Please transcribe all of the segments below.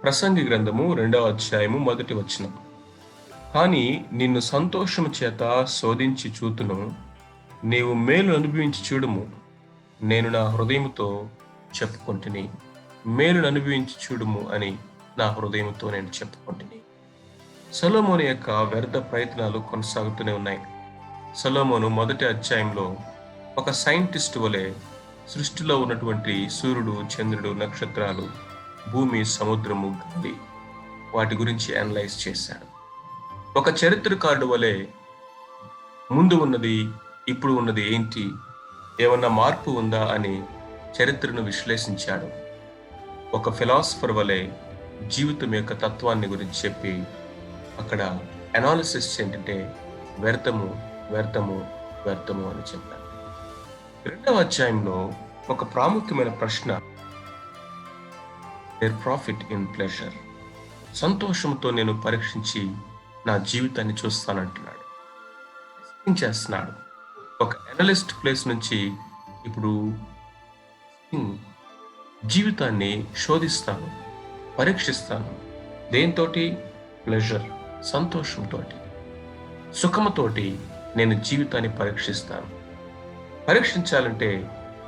ప్రసంగి గ్రంథము 2వ అధ్యాయము 1 వచనం. కానీ నిన్ను సంతోషము చేత శోధించి చూతును, నీవు మేలు అనుభవించి చూడుము. నేను నా హృదయముతో చెప్పుకొంటిని, మేలును అనుభవించి చూడుము అని నా హృదయముతో నేను చెప్పుకొంటిని. సొలొమోను యొక్క వ్యర్థ ప్రయత్నాలు కొనసాగుతూనే ఉన్నాయి. సొలొమోను 1వ అధ్యాయంలో ఒక సైంటిస్ట్ వలె సృష్టిలో ఉన్నటువంటి సూర్యుడు, చంద్రుడు, నక్షత్రాలు, భూమి, సముద్రము, గాలి వాటి గురించి అనలైజ్ చేశాడు. ఒక చరిత్రకారుడు వలె ముందు ఉన్నది, ఇప్పుడు ఉన్నది ఏంటి, ఏమన్నా మార్పు ఉందా అని చరిత్రను విశ్లేషించాడు. ఒక ఫిలాసఫర్ వలె జీవితం యొక్క తత్వాన్ని గురించి చెప్పి అక్కడ అనాలిసిస్ ఏంటంటే వ్యర్థము వ్యర్థము వ్యర్థము అని చెప్పాడు. 2వ అధ్యాయంలో ఒక ప్రాముఖ్యమైన ప్రశ్న, దేర్ ప్రాఫిట్ ఇన్ ప్లెజర్, సంతోషంతో నేను పరీక్షించి నా జీవితాన్ని చూస్తానంటున్నాడు, చేస్తున్నాడు. ఒక అనలిస్ట్ ప్లేస్ నుంచి ఇప్పుడు జీవితాన్ని శోధిస్తాను, పరీక్షిస్తాను. దేంతోటి? ప్లెజర్, సంతోషంతో, సుఖముతోటి నేను జీవితాన్ని పరీక్షిస్తాను. పరీక్షించాలంటే,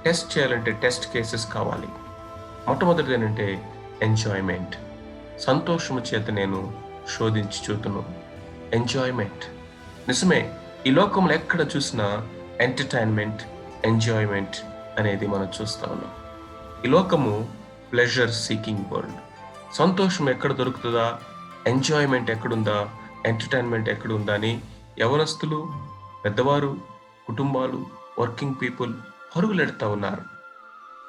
టెస్ట్ చేయాలంటే టెస్ట్ కేసెస్ కావాలి. మొట్టమొదటిది ఏంటంటే ఎంజాయ్మెంట్. సంతోషము చేత నేను శోధించి చూతును. ఎంజాయ్మెంట్ నిజమే, ఈ లోకంలో ఎక్కడ చూసినా ఎంటర్టైన్మెంట్, ఎంజాయ్మెంట్ అనేది మనం చూస్తా ఉన్నాం. ఈ లోకము ప్లెజర్ సీకింగ్ వరల్డ్. సంతోషం ఎక్కడ దొరుకుతుందా, ఎంజాయ్మెంట్ ఎక్కడుందా, ఎంటర్టైన్మెంట్ ఎక్కడుందా అని యవనస్తులు, పెద్దవారు, కుటుంబాలు, వర్కింగ్ పీపుల్ పరుగులెడతా ఉన్నారు.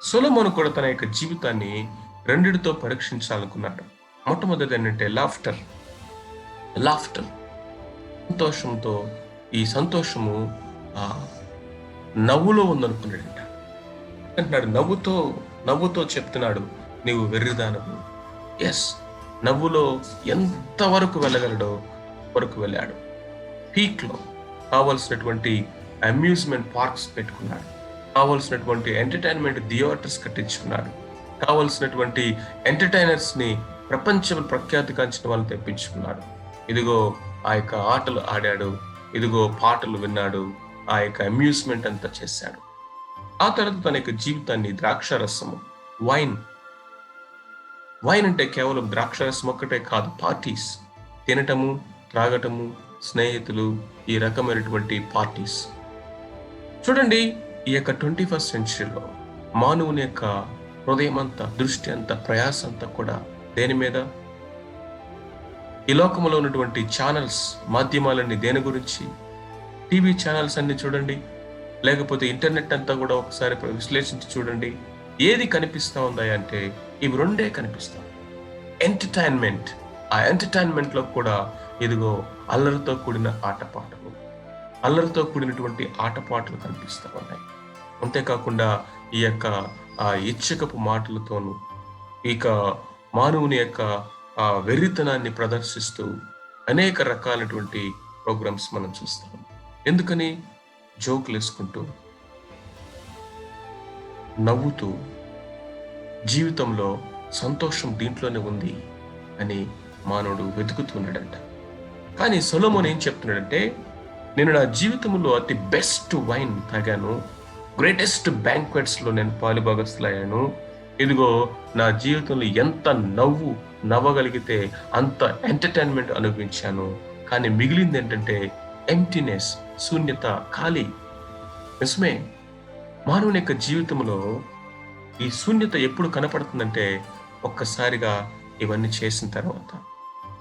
సొలొమోను కూడా తన యొక్క జీవితాన్ని రెండిటితో పరీక్షించాలనుకున్నాడు. మొట్టమొదటి ఏంటంటే లాఫ్టర్. సంతోషంతో, ఈ సంతోషము నవ్వులో ఉందనుకున్నాడంట. అంటున్నాడు, నవ్వుతో చెప్తున్నాడు, నీవు వెర్రిదానవు. ఎస్, నవ్వులో ఎంతవరకు వెళ్ళగలడో వరకు వెళ్ళాడు. పీక్లో కావలసినటువంటి అమ్యూజ్మెంట్ పార్క్స్ పెట్టుకున్నాడు, కావలసినటువంటి ఎంటర్టైన్మెంట్ థియేటర్స్ కట్టించుకున్నాడు, కావలసినటువంటి ఎంటర్టైనర్స్ ని ప్రపంచం ప్రఖ్యాతి కాంచిన వాళ్ళు తెప్పించుకున్నాడు. ఇదిగో ఆ యొక్క ఆటలు ఆడాడు, ఇదిగో పాటలు విన్నాడు, ఆ యొక్క అమ్యూజ్మెంట్ అంతా చేశాడు. ఆ తర్వాత తన యొక్క జీవితాన్ని ద్రాక్షారసము, వైన్ అంటే కేవలం ద్రాక్షారసం ఒక్కటే కాదు, పార్టీస్, తినటము, త్రాగటము, స్నేహితులు, ఈ రకమైనటువంటి పార్టీస్. చూడండి, ఈ యొక్క 21st సెంచరీలో మానవుని యొక్క హృదయం అంతా, దృష్టి అంతా, ప్రయాస అంతా కూడా దేని మీద? ఈ లోకంలో ఉన్నటువంటి ఛానల్స్, మాధ్యమాలన్నీ దేని గురించి? టీవీ ఛానల్స్ అన్ని చూడండి, లేకపోతే ఇంటర్నెట్ అంతా కూడా ఒకసారి విశ్లేషించి చూడండి. ఏది కనిపిస్తా ఉందా అంటే ఇవి రెండే కనిపిస్తాయి. ఎంటర్టైన్మెంట్. ఆ ఎంటర్టైన్మెంట్ లో కూడా ఇదిగో అల్లరితో కూడిన ఆటపాటలు, అల్లరితో కూడినటువంటి ఆటపాటలు కనిపిస్తూ ఉన్నాయి. అంతేకాకుండా ఈ యొక్క ఆ ఇచ్చకపు మాటలతోనూ ఇక మానవుని యొక్క ఆ వెర్రితనాన్ని ప్రదర్శిస్తూ అనేక రకాలైనటువంటి ప్రోగ్రామ్స్ మనం చూస్తాం. ఎందుకని? జోకులు వేసుకుంటూ, నవ్వుతూ, జీవితంలో సంతోషం దీంట్లోనే ఉంది అని మానవుడు వెతుకుతున్నాడంట. కానీ సొలొమోను ఏం చెప్తున్నాడంటే, నేను నా జీవితంలో అతి బెస్ట్ వైన్ తాగాను, గ్రేటెస్ట్ బ్యాంక్వెట్స్లో నేను పాలుభాగస్తులయ్యాను. ఇదిగో నా జీవితంలో ఎంత నవ్వగలిగితే అంత ఎంటర్టైన్మెంట్ అనుభవించాను. కానీ మిగిలింది ఏంటంటే ఎంప్టీనెస్, శూన్యత, ఖాళీ. నిజమే, మానవుని యొక్క జీవితంలో ఈ శూన్యత ఎప్పుడు కనపడుతుందంటే ఒక్కసారిగా ఇవన్నీ చేసిన తర్వాత,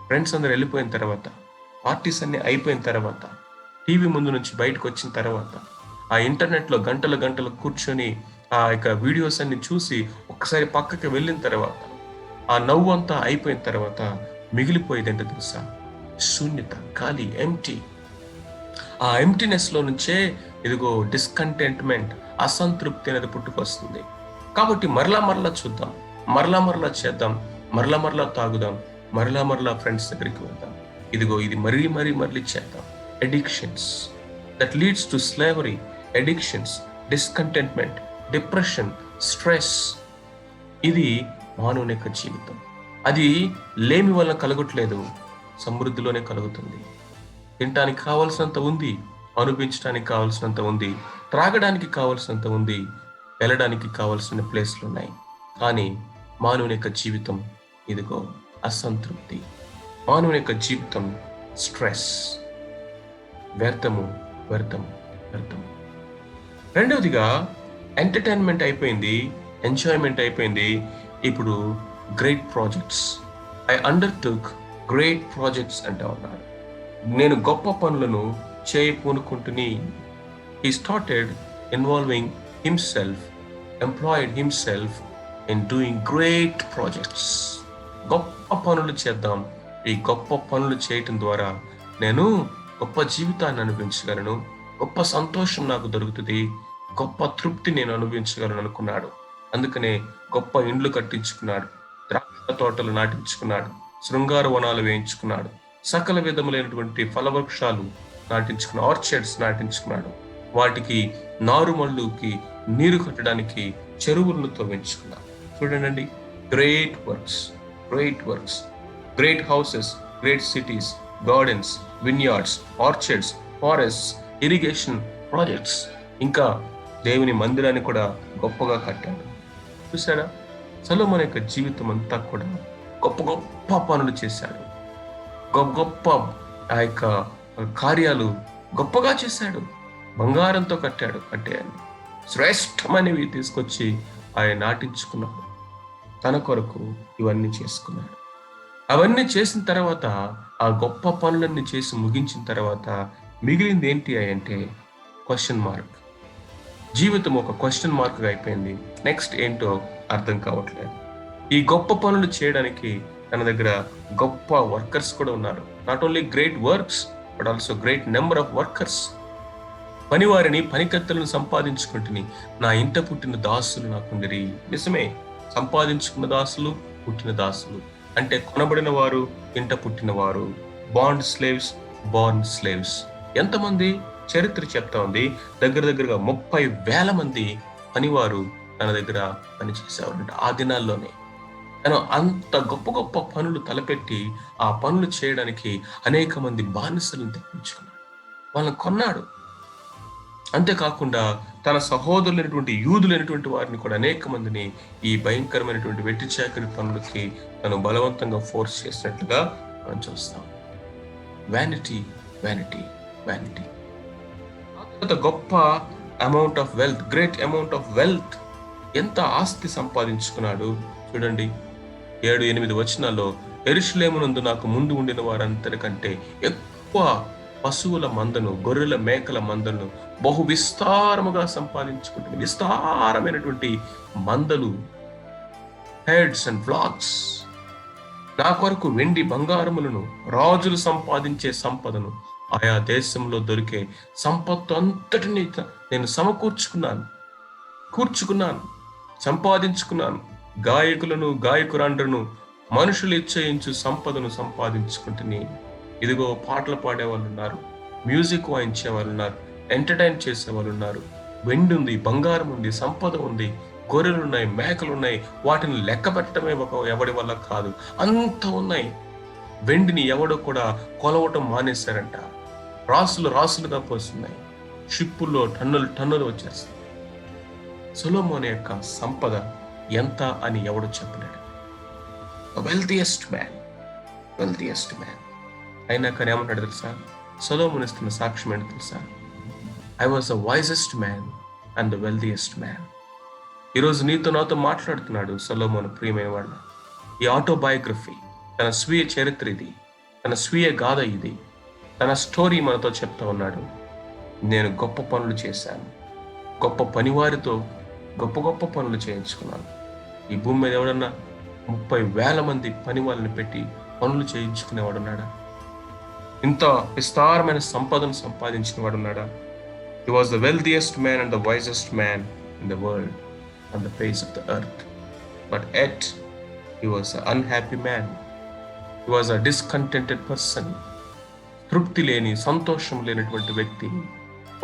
ఫ్రెండ్స్ అందరూ వెళ్ళిపోయిన తర్వాత, పార్టీస్ అన్ని అయిపోయిన తర్వాత, టీవీ ముందు నుంచి బయటకు వచ్చిన తర్వాత, ఆ ఇంటర్నెట్లో గంటలు కూర్చొని ఆ యొక్క వీడియోస్ అన్ని చూసి ఒక్కసారి పక్కకి వెళ్ళిన తర్వాత, ఆ నవ్వు అంతా అయిపోయిన తర్వాత మిగిలిపోయేది ఏంటో తెలుసా? శూన్యత, ఖాళీ, ఎంప్టీ. ఆ ఎంప్టీనెస్ లో నుంచే ఇదిగో డిస్కంటెంట్మెంట్, అసంతృప్తి అనేది పుట్టుకొస్తుంది. కాబట్టి మరలా చూద్దాం, మరలా చేద్దాం, మరలా తాగుదాం, మరలా ఫ్రెండ్స్ దగ్గరికి వెళ్దాం. ఇదిగో ఇది మరీ చేద్దాం. Addictions that leads to slavery, addictions, discontentment, depression, stress. ఇది మానవుని యొక్క జీవితం. అది లేమి వలన కలగట్లేదు, సమృద్ధిలోనే కలుగుతుంది. తినటానికి కావలసినంత ఉంది, అనుభవించడానికి కావలసినంత ఉంది, త్రాగడానికి కావలసినంత ఉంది, వెళ్ళడానికి కావలసిన ప్లేస్లు ఉన్నాయి. కానీ మానవుని యొక్క జీవితం ఇదిగో అసంతృప్తి, మానవుని యొక్క జీవితం స్ట్రెస్, వ్యర్థము వ్యర్థము వ్యర్థము. రెండవదిగా ఎంటర్టైన్మెంట్ అయిపోయింది, ఎంజాయ్మెంట్ అయిపోయింది. ఇప్పుడు great projects, I undertook great projects అంటా ఉన్నాడు. నేను గొప్ప పనులను చేయపూనుకుంటుని. He started involving himself, employed himself in doing great projects. గొప్ప పనులు చేద్దాం, ఈ గొప్ప పనులు చేయటం ద్వారా నేను గొప్ప జీవితాన్ని అనుభవించగలను, గొప్ప సంతోషం నాకు దొరుకుతుంది, గొప్ప తృప్తి నేను అనుభవించగలను అనుకున్నాడు. అందుకనే గొప్ప ఇండ్లు కట్టించుకున్నాడు, ద్రాక్ష తోటలు నాటించుకున్నాడు, శృంగార వనాలు వేయించుకున్నాడు, సకల విధములైనటువంటి ఫలవృక్షాలు నాటించుకున్నాడు, ఆర్చర్డ్స్ నాటించుకున్నాడు. వాటికి నారుమల్లుకి నీరు కట్టడానికి చెరువులను తవ్వించుకున్నాడు. చూడండి, great works, great works, great houses, great cities, gardens, vineyards, orchards, forests, irrigation projects, ఇంకా దేవుని మందిరాన్ని కూడా గొప్పగా కట్టాడు. చూసారా, సొలొమోను యొక్క జీవితం అంతా కూడా గొప్ప గొప్ప పనులు చేశాడు, గొప్ప గొప్ప ఆ యొక్క కార్యాలు గొప్పగా చేశాడు. బంగారంతో కట్టాయని శ్రేష్టమైనవి తీసుకొచ్చి ఆయన నాటించుకున్నాడు, తన కొరకు ఇవన్నీ చేసుకున్నాడు. అవన్నీ చేసిన తర్వాత, ఆ గొప్ప పనులన్నీ చేసి ముగించిన తర్వాత మిగిలింది ఏంటి అంటే క్వశ్చన్ మార్క్. జీవితం ఒక క్వశ్చన్ మార్క్గా అయిపోయింది. నెక్స్ట్ ఏంటో అర్థం కావట్లేదు. ఈ గొప్ప పనులు చేయడానికి తన దగ్గర గొప్ప వర్కర్స్ కూడా ఉన్నారు. Not only great works but also great number of workers. పనివారిని, పనికత్తెలను సంపాదించుకుంటుని, నా ఇంట పుట్టిన దాసులు నాకుండిరి. నిజమే, సంపాదించుకున్న దాసులు, పుట్టిన దాసులు అంటే కొనబడిన వారు, ఇంట పుట్టిన వారు, బాండ్ స్లేవ్స్, బార్న్ స్లేవ్స్. ఎంతమంది? చరిత్ర చెప్తా ఉంది, దగ్గరగా 30,000 మంది పనివారు తన దగ్గర పనిచేసేవారంట ఆ దినాల్లోనే. తను అంత గొప్ప గొప్ప పనులు తలపెట్టి ఆ పనులు చేయడానికి అనేక మంది బానిసలను తెప్పించుకున్నాడు, వాళ్ళని కొన్నాడు. అంతేకాకుండా తన సహోదరులైనటువంటి యూదులైనటువంటి వారిని కూడా అనేక మందిని ఈ భయంకరమైనటువంటి వెట్టి చాకరి పనులకి తను బలవంతంగా ఫోర్స్ చేసినట్లుగా మనం చూస్తాం. Vanity, vanity, vanity. గొప్ప amount of wealth, great amount of wealth, ఎంత ఆస్తి సంపాదించుకున్నాడు చూడండి. 7-8 వచనాల్లో, యెరూషలేమునందు నాకు ముందు ఉండిన వారందరికంటే ఎక్కువ పశువుల మందను, గొర్రెల మేకల మందను బహు విస్తారముగా సంపాదించుకుంటుంది. విస్తారమైనటువంటి మందలు, హెడ్స్ అండ్ ఫ్లాక్స్. నా కొరకు వెండి బంగారములను, రాజులు సంపాదించే సంపదను, ఆయా దేశంలో దొరికే సంపత్తు అంతటిని నేను కూర్చుకున్నాను, సంపాదించుకున్నాను. గాయకులను, గాయకురాండ్రను, మనుషులు ఇచ్చేయించు సంపదను సంపాదించుకుంటుని. ఇదిగో పాటలు పాడేవాళ్ళు ఉన్నారు, మ్యూజిక్ వాయించే వాళ్ళు ఉన్నారు, ఎంటర్టైన్ చేసే వాళ్ళు ఉన్నారు. వెండి ఉంది, బంగారం ఉంది, సంపద ఉంది, గొర్రెలు ఉన్నాయి, మేకలు ఉన్నాయి. వాటిని లెక్క పెట్టడమే ఎవడి వల్ల కాదు, అంత ఉన్నాయి. వెండిని ఎవడో కూడా కొలవటం మానేశారంట. రాసులుగా పోస్తున్నాయి, షిప్పుల్లో టన్నులు వచ్చేస్తాయి. సొలొమోను యొక్క సంపద ఎంత అని ఎవడు చెప్పలేడు. వెల్తియెస్ట్ మ్యాన్ అయినా కానీ ఏమంటాడు తెలుసా? సొలొమోను ఇస్తున్న సాక్ష్యం ఏంటి తెలుసా? I was the wisest man and the wealthiest man. ఈరోజు నీతో నాతో మాట్లాడుతున్నాడు సొలొమోను, ప్రియమైన వాడు. ఈ ఆటోబయోగ్రఫీ, తన స్వీయ చరిత్ర ఇది, తన స్వీయ గాథ ఇది, తన స్టోరీ మనతో చెప్తా ఉన్నాడు. నేను గొప్ప పనులు చేశాను, గొప్ప పనివారితో గొప్ప పనులు చేయించుకున్నాను. ఈ భూమి మీద ఎవడన్నా 30,000 మంది పని వాళ్ళని పెట్టి పనులు చేయించుకునేవాడున్నాడా? ఇంత విస్తారమైన సంపదను సంపాదించిన వాడున్నాడా? He was the wealthiest man and the wisest man in the world on the face of the earth. But yet, he was an unhappy man. He was a discontented person. తృప్తి లేని, సంతోషం లేనటువంటి వ్యక్తి.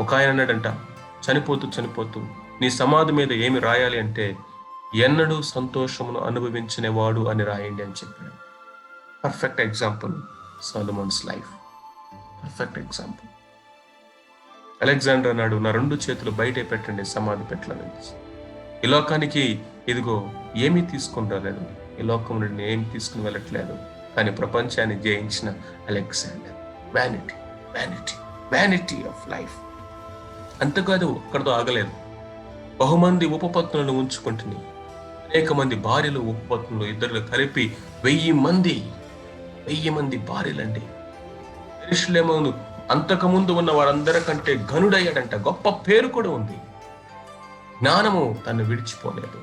ఒక ఆయన అన్నాడంట, చనిపోతూ నీ సమాధి మీద ఏమి రాయాలి అంటే, ఎన్నడూ సంతోషమును అనుభవించినవాడు అని రాయండి అని చెప్పాడు. Perfect example Solomon's life. Perfect example. Alexander అన్నాడు, నా 2 చేతులు బయటే పెట్టండి, సమాధి పెట్టలని. ఈ లోకానికి ఇదిగో ఏమీ తీసుకుని రాలేదు, ఈ లోకం నుండి ఏమి తీసుకుని వెళ్ళట్లేదు. కానీ ప్రపంచాన్ని జయించిన Alexander. Vanity, vanity, vanity of life. అంతేకాదు, అక్కడితో ఆగలేదు. బహుమంది ఉపపత్నులను ఉంచుకుంటుని, అనేక మంది భార్యలు ఉపపత్నులు ఇద్దరు కలిపి 1000 మంది భార్యలండి. యెరూషలేమును అంతకుముందు ఉన్న వారందరికంటే ఘనుడయ్యాడంట. గొప్ప పేరు కూడా ఉంది. జ్ఞానము తను విడిచిపోలేదు.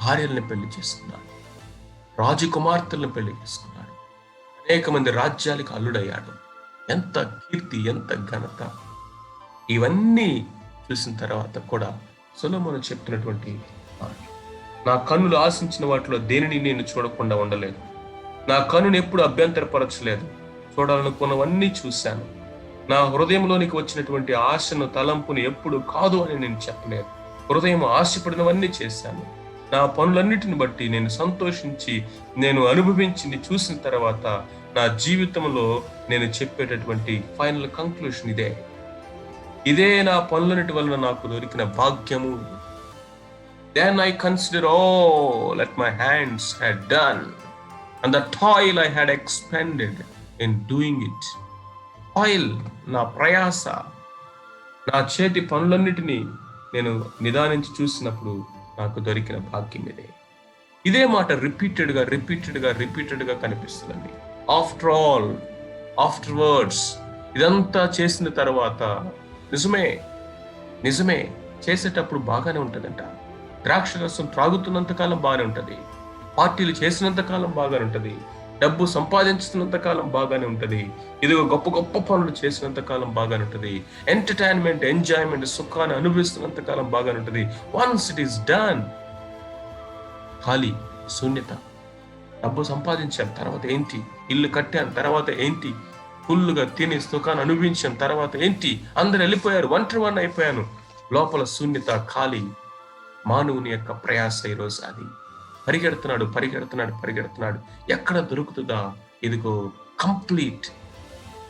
భార్యల్ని పెళ్లి చేసుకున్నాడు, రాజకుమార్తెలను పెళ్లి చేసుకున్నాడు, అనేక మంది రాజ్యాలకు అల్లుడయ్యాడు. ఎంత కీర్తి, ఎంత ఘనత! ఇవన్నీ చూసిన తర్వాత కూడా సొలొమోను చెప్తున్నటువంటి మాటలు, నా కన్నులు ఆశించిన వాటిలో దేనిని నేను చూడకుండా ఉండలేదు. నా కన్నుని ఎప్పుడు అభ్యంతరపరచలేదు. చూడాలనుకున్నవన్నీ చూశాను. నా హృదయంలోనికి వచ్చినటువంటి ఆశను, తలంపుని ఎప్పుడు కాదు అని నేను చెప్పలేదు. హృదయం ఆశపడినవన్నీ చేశాను. నా పనులన్నిటిని బట్టి నేను సంతోషించి, నేను అనుభవించింది చూసిన తర్వాత నా జీవితంలో నేను చెప్పేటటువంటి ఫైనల్ కంక్లూషన్ ఇదే. ఇదే నా పనులన్నిటి వలన నాకు దొరికిన భాగ్యము. Then I consider all that my hands had done and the toil I had expended in doing it. Toil, నా ప్రయాస, నా చేతి పనులన్నిటినీ నేను నిదానించి చూసినప్పుడు నాకు దొరికిన భాగ్యం ఇదే. ఇదే మాట రిపీటెడ్గా కనిపిస్తుందండి. ఆఫ్టర్ ఆల్, ఆఫ్టర్వర్డ్స్, ఇదంతా చేసిన తర్వాత నిజమే చేసేటప్పుడు బాగానే ఉంటుందంట. ద్రాక్షరసం త్రాగుతున్నంత కాలం బాగానే ఉంటుంది, పార్టీలు చేసినంత కాలం బాగానే ఉంటుంది, డబ్బు సంపాదించుతున్నంత కాలం బాగానే ఉంటుంది, ఇదిగో గొప్ప గొప్ప పనులు చేసినంత కాలం బాగానే ఉంటుంది, ఎంటర్టైన్మెంట్, ఎంజాయ్మెంట్, సుఖాన్ని అనుభవిస్తున్నంత కాలం బాగానే ఉంటుంది. వన్స్ ఇట్ ఈస్ డన్, ఖాళీ, శూన్యత. డబ్బు సంపాదించాం, తర్వాత ఏంటి? ఇల్లు కట్టాను, తర్వాత ఏంటి? ఫుల్లుగా తిని సుఖాన్ని అనుభవించాం, తర్వాత ఏంటి? అందరు వెళ్ళిపోయారు, ఒంటరి అయిపోయాను. లోపల శూన్యత, ఖాళీ. మానవుని యొక్క ప్రయాస ఈరోజు అది. పరిగెడుతున్నాడు. ఎక్కడ దొరుకుతుందా? ఇదిగో కంప్లీట్,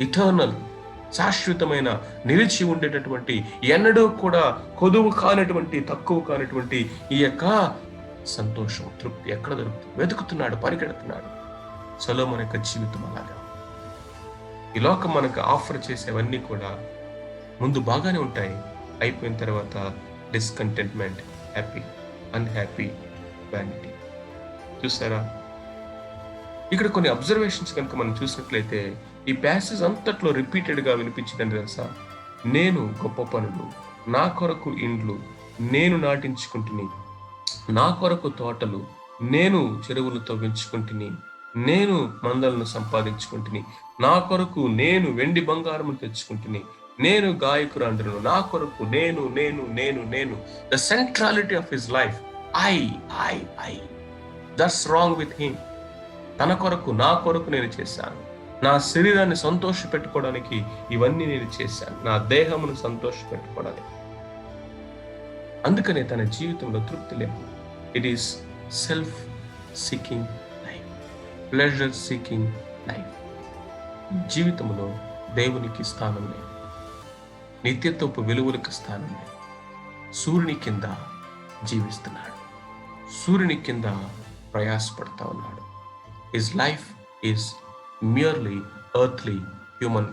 ఇటర్నల్, శాశ్వతమైన, నిలిచి ఉండేటటువంటి, ఎన్నడూ కూడా కొదువు కానటువంటి, తక్కువ కానటువంటి ఈ యొక్క సంతోషం, తృప్తి ఎక్కడ దొరుకుతుంది? వెతుకుతున్నాడు, పరిగెడుతున్నాడు. సొలొమోను యొక్క జీవితం అలాగా. ఈ లోకం మనకు ఆఫర్ చేసేవన్నీ కూడా ముందు బాగానే ఉంటాయి, అయిపోయిన తర్వాత డిస్కంటెంట్మెంట్, హ్యాపీ, అన్హ్యాపీ, వ్యానిటీ. చూసారా? ఇక్కడ కొన్ని అబ్జర్వేషన్స్ కనుక మనం చూసినట్లయితే ఈ ప్యాసేజ్ అంతట్లో రిపీటెడ్గా వినిపించిందని తెలుసా? నేను గొప్ప పనులు, నా కొరకు ఇండ్లు నేను నాటించుకుంటుని, నా కొరకు తోటలు, నేను చెరువులు తవ్వించుకుంటుని, నేను మందలను సంపాదించుకుంటుని, నా కొరకు నేను వెండి బంగారము తెచ్చుకుంటుని, నేను గాయకురాండ్రును, నా కొరకు నేను నేను నేను నేను the centrality of his life. I that's wrong with him. తన కొరకు, నా కొరకు నేను చేశాను. నా శరీరాన్ని సంతోష పెట్టుకోవడానికి ఇవన్నీ నేను చేశాను, నా దేహమును సంతోష పెట్టుకోవడానికి. అందుకనే తన జీవితంలో తృప్తి లేదు. It is self seeking life, pleasure seeking life. జీవితంలో దేవునికి స్థానం లేదు, నిత్యత్వపు విలువలకు స్థానం లేదు. సూర్యుని కింద జీవిస్తున్నాడు, సూర్యుని కింద ప్రయాసపడతా ఉన్నాడు. His life is merely earthly human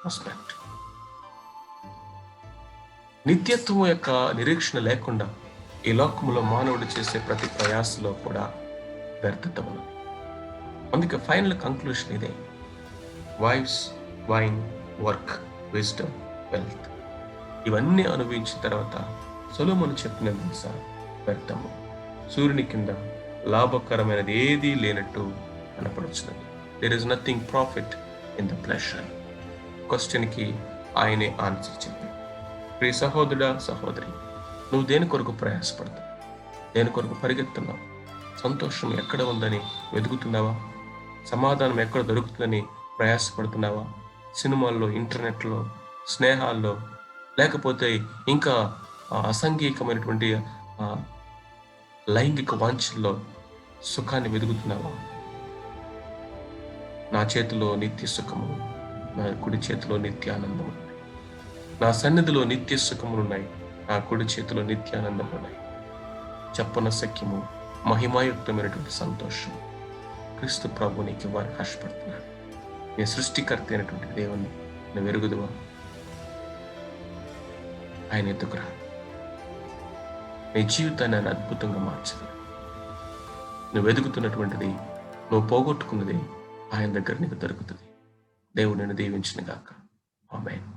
aspect. నిత్యత్వం యొక్క నిరీక్షణ లేకుండా ఈ లోకములో మానవుడు చేసే ప్రతి ప్రయాసలో కూడా వ్యర్థత ఉన్నది. అందుకే ఫైనల్ కంక్లూషన్ ఇదే: wives, wine, work, wisdom, wealth, ఇవన్నీ అనుభవించిన తర్వాత సొలొమోను చెప్పిన తెలుసా? వ్యర్థము. సూర్యుని కింద లాభకరమైనది ఏదీ లేనట్టు కనపడుచున్నది. There is nothing profit in the pleasure. క్వశ్చన్కి ఆయనే ఆన్సర్ చెప్పాడు. ప్రియ సహోదరుడా, సహోదరి, నువ్వు దేని కొరకు ప్రయాసపడతావు? దేని కొరకు పరిగెత్తున్నావు? సంతోషం ఎక్కడ ఉందని వెతుకుతున్నావా? సమాధానం ఎక్కడ దొరుకుతుందని ప్రయాసపడుతున్నావా? సినిమాల్లో, ఇంటర్నెట్లో, స్నేహాల్లో, లేకపోతే ఇంకా అసంఘికమైనటువంటి లైంగిక వాంఛల్లో సుఖాన్ని వెతుకుతున్నావా? నా చేతిలో నిత్య సుఖము, నా కుడి చేతిలో నిత్య ఆనందము. నా సన్నిధిలో నిత్య సుఖములున్నాయి, నా కుడి చేతిలో నిత్యానందములున్నాయి. చెప్పన సఖ్యము, మహిమాయుక్తమైనటువంటి సంతోషం క్రీస్తు ప్రభు నీకు ఇవ్వాలని ఆశపడుతున్నాడు. నీ సృష్టికర్త అయినటువంటి దేవుణ్ణి నువ్వు ఎరుగుదువా? ఆయన ఎదుగురా, నీ జీవితాన్ని ఆయన అద్భుతంగా మార్చగలరు. నువ్వు వెతుకుతున్నటువంటిది, నువ్వు పోగొట్టుకున్నది ఆయన దగ్గర నీకు దొరుకుతుంది. దేవుడు నిన్ను దీవించును గాక. ఆమేన్.